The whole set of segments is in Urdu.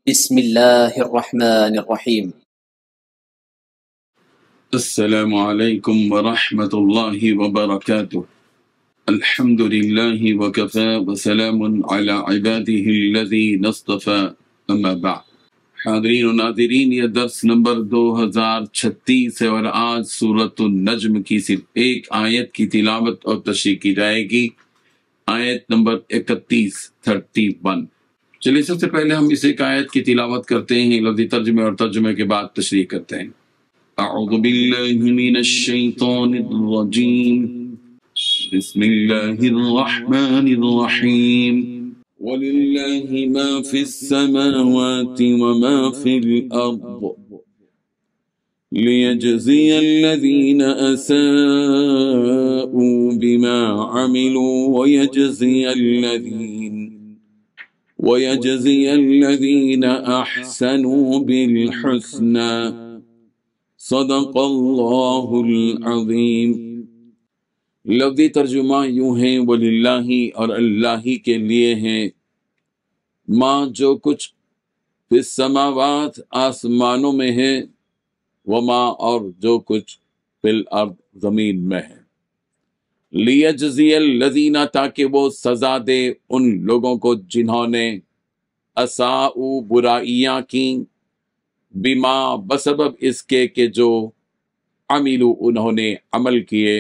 بسم الله الرحمن الرحيم. السلام عليكم ورحمة الله وبركاته. الحمد لله وكفى وسلام على عباده الذين اصطفى أما بعد. حاضرین و ناظرین، یہ درس نمبر 2036 ہے اور آج سورۃ النجم کی صرف ایک آیت کی تلاوت اور تشریح کی جائے گی، آیت نمبر 31 چلیے سب سے پہلے ہم اس ایک آیت کی تلاوت کرتے ہیں، لفظی ترجمے اور ترجمے کے بعد تشریح کرتے ہیں۔ اعوذ باللہ من الشیطان الرجیم، بسم اللہ الرحمن الرحیم۔ وَلِلَّهِ مَا فِي السَّمَاوَاتِ وَمَا فِي الْأَرْضِ لِيَجْزِيَ الَّذِينَ أَسَاءُوا بِمَا عَمِلُوا وَيَجْزِيَ الَّذِينَ أَحْسَنُوا بِالْحُسْنَى صدق اللہ العظیم۔ لفظی ترجمہ یوں ہے، وَلِلَّهِ اور اللہ ہی کے لیے ہیں، ماں جو کچھ فی السماوات آسمانوں میں ہے، وما اور جو کچھ فی الارض زمین میں ہے، لیجزی الذین تاکہ وہ سزا دے ان لوگوں کو جنہوں نے اساءوا برائیاں کیں، بما بسبب اس کے کہ جو عملوا انہوں نے عمل کیے،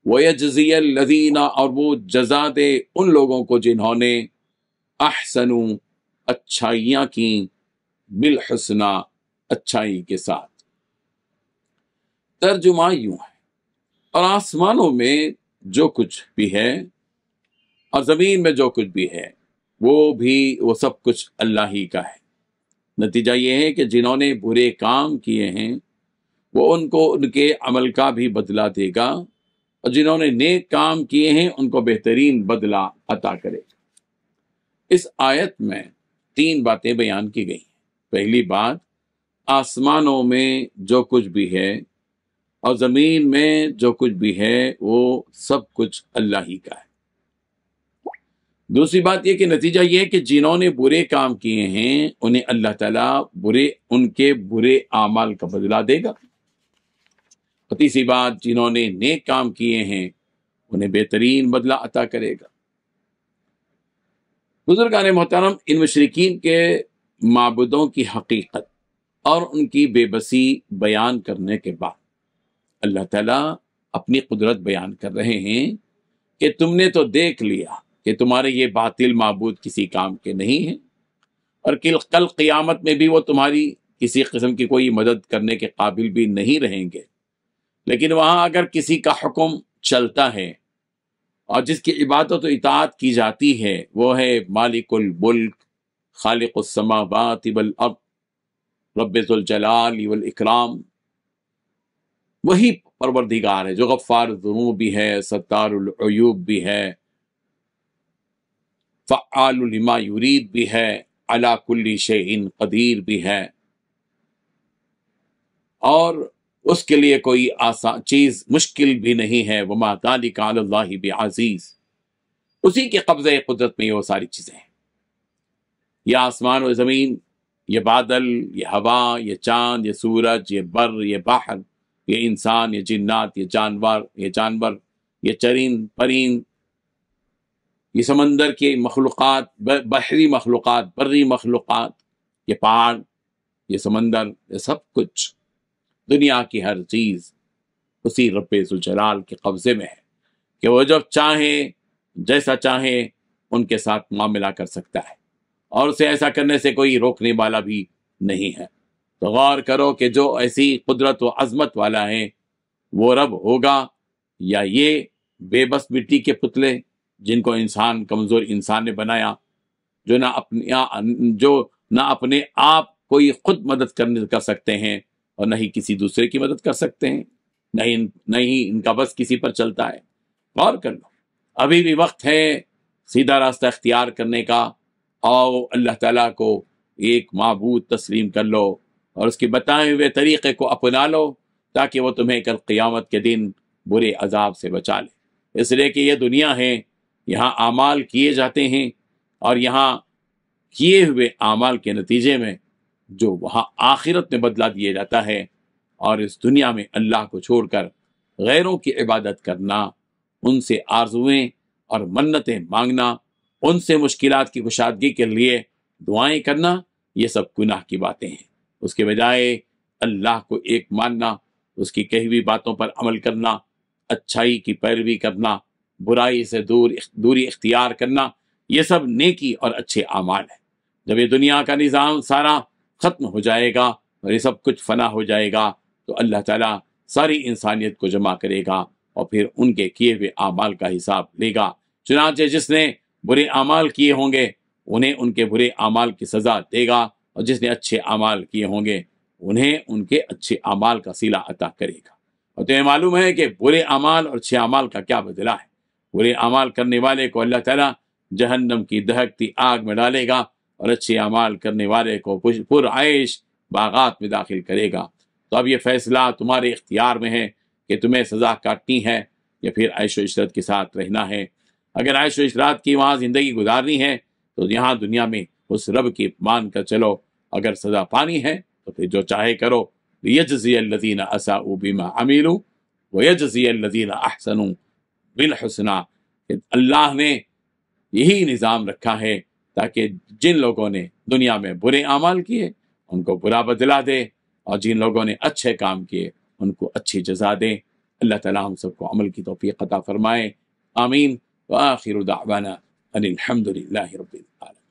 وَيَجْزِيَ الَّذِينَ اور وہ جزا دے ان لوگوں کو جنہوں نے احسنوا اچھائیاں کیں، بالحسنى اچھائی کے ساتھ۔ ترجمہ یوں ہے، اور آسمانوں میں جو کچھ بھی ہے اور زمین میں جو کچھ بھی ہے وہ سب کچھ اللہ ہی کا ہے۔ نتیجہ یہ ہے کہ جنہوں نے برے کام کیے ہیں وہ ان کو ان کے عمل کا بھی بدلہ دے گا، اور جنہوں نے نیک کام کیے ہیں ان کو بہترین بدلہ عطا کرے گا۔ اس آیت میں 3 باتیں بیان کی گئی ہیں۔ پہلی بات، آسمانوں میں جو کچھ بھی ہے اور زمین میں جو کچھ بھی ہے وہ سب کچھ اللہ ہی کا ہے۔ دوسری بات یہ کہ نتیجہ یہ ہے کہ جنہوں نے برے کام کیے ہیں انہیں اللہ تعالیٰ ان کے برے اعمال کا بدلہ دے گا، اور تیسری بات، جنہوں نے نیک کام کیے ہیں انہیں بہترین بدلہ عطا کرے گا۔ بزرگان محترم، ان مشرکین کے معبودوں کی حقیقت اور ان کی بے بسی بیان کرنے کے بعد اللہ تعالیٰ اپنی قدرت بیان کر رہے ہیں کہ تم نے تو دیکھ لیا کہ تمہارے یہ باطل معبود کسی کام کے نہیں ہیں، اور کل قیامت میں بھی وہ تمہاری کسی قسم کی کوئی مدد کرنے کے قابل بھی نہیں رہیں گے، لیکن وہاں اگر کسی کا حکم چلتا ہے اور جس کی عبادت و اطاعت کی جاتی ہے وہ ہے مالک الملک، خالق السماوات والارض، رب ذوالجلال والاکرام، وہی پروردگار ہے جو غفار الذنوب بھی ہے، ستار العیوب بھی ہے، فعال لما یرید بھی ہے، علی کل شیء قدیر بھی ہے، اور اس کے لیے کوئی آسان چیز مشکل بھی نہیں ہے، وما ذلک علی اللہ بعزیز، اسی کے قبضۂ قدرت میں یہ وہ ساری چیزیں ہیں۔ یہ آسمان و زمین، یہ بادل، یہ ہوا، یہ چاند، یہ سورج، یہ بر، یہ بحر، یہ انسان، یہ جنات، یہ جانور، یہ چرند پرند، یہ سمندر کی مخلوقات، بحری مخلوقات، بری مخلوقات، یہ پہاڑ، یہ سمندر، یہ سب کچھ دنیا کی ہر چیز اسی رب ذوالجلال کے قبضے میں ہے کہ وہ جب چاہیں جیسا چاہیں ان کے ساتھ معاملہ کر سکتا ہے، اور اسے ایسا کرنے سے کوئی روکنے والا بھی نہیں ہے۔ تو غور کرو کہ جو ایسی قدرت و عظمت والا ہے وہ رب ہوگا یا یہ بے بس مٹی کے پتلے جن کو کمزور انسان نے بنایا، جو نہ اپنے آپ کوئی خود مدد کر سکتے ہیں اور نہ ہی کسی دوسرے کی مدد کر سکتے ہیں، نہ ہی ان کا بس کسی پر چلتا ہے۔ غور کر لو، ابھی بھی وقت ہے سیدھا راستہ اختیار کرنے کا، اور اللہ تعالیٰ کو ایک معبود تسلیم کر لو اور اس کے بتائے ہوئے طریقے کو اپنا لو، تاکہ وہ تمہیں کل قیامت کے دن برے عذاب سے بچا لے۔ اس لیے کہ یہ دنیا ہے، یہاں اعمال کیے جاتے ہیں، اور یہاں کیے ہوئے اعمال کے نتیجے میں جو وہاں آخرت میں بدلہ دیا جاتا ہے، اور اس دنیا میں اللہ کو چھوڑ کر غیروں کی عبادت کرنا، ان سے آرزویں اور منتیں مانگنا، ان سے مشکلات کی کشادگی کے لیے دعائیں کرنا، یہ سب گناہ کی باتیں ہیں۔ اس کے بجائے اللہ کو ایک ماننا، اس کی کہی ہوئی باتوں پر عمل کرنا، اچھائی کی پیروی کرنا، برائی سے دوری اختیار کرنا، یہ سب نیکی اور اچھے اعمال ہیں۔ جب یہ دنیا کا نظام سارا ختم ہو جائے گا اور یہ سب کچھ فنا ہو جائے گا تو اللہ تعالیٰ ساری انسانیت کو جمع کرے گا اور پھر ان کے کیے ہوئے اعمال کا حساب لے گا۔ چنانچہ جس نے برے اعمال کیے ہوں گے انہیں ان کے برے اعمال کی سزا دے گا، اور جس نے اچھے اعمال کیے ہوں گے انہیں ان کے اچھے اعمال کا صلہ عطا کرے گا۔ اور تمہیں معلوم ہے کہ برے اعمال اور اچھے اعمال کا کیا بدلہ ہے۔ برے اعمال کرنے والے کو اللہ تعالیٰ جہنم کی دہکتی آگ میں ڈالے گا، اور اچھے اعمال کرنے والے کو پر عیش باغات میں داخل کرے گا۔ تو اب یہ فیصلہ تمہارے اختیار میں ہے کہ تمہیں سزا کاٹنی ہے یا پھر عیش و عشرت کے ساتھ رہنا ہے۔ اگر عیش و عشرت کی وہاں زندگی گزارنی ہے تو یہاں دنیا میں اس رب کی مان کر چلو، اگر سزا پانی ہے تو پھر جو چاہے کرو۔ لِيَجْزِيَ الَّذِينَ أَسَاءُوا بِمَا عَمِلُوا وَيَجْزِيَ الَّذِينَ أَحْسَنُوا بِالْحُسْنَى۔ کہ اللہ نے یہی نظام رکھا ہے تاکہ جن لوگوں نے دنیا میں برے اعمال کیے ان کو برا بدلہ دے، اور جن لوگوں نے اچھے کام کیے ان کو اچھی جزا دے۔ اللہ تعالیٰ ہم سب کو عمل کی توفیق عطا فرمائے، آمین۔ وآخر دعوانا ان الحمد للہ رب العالمین۔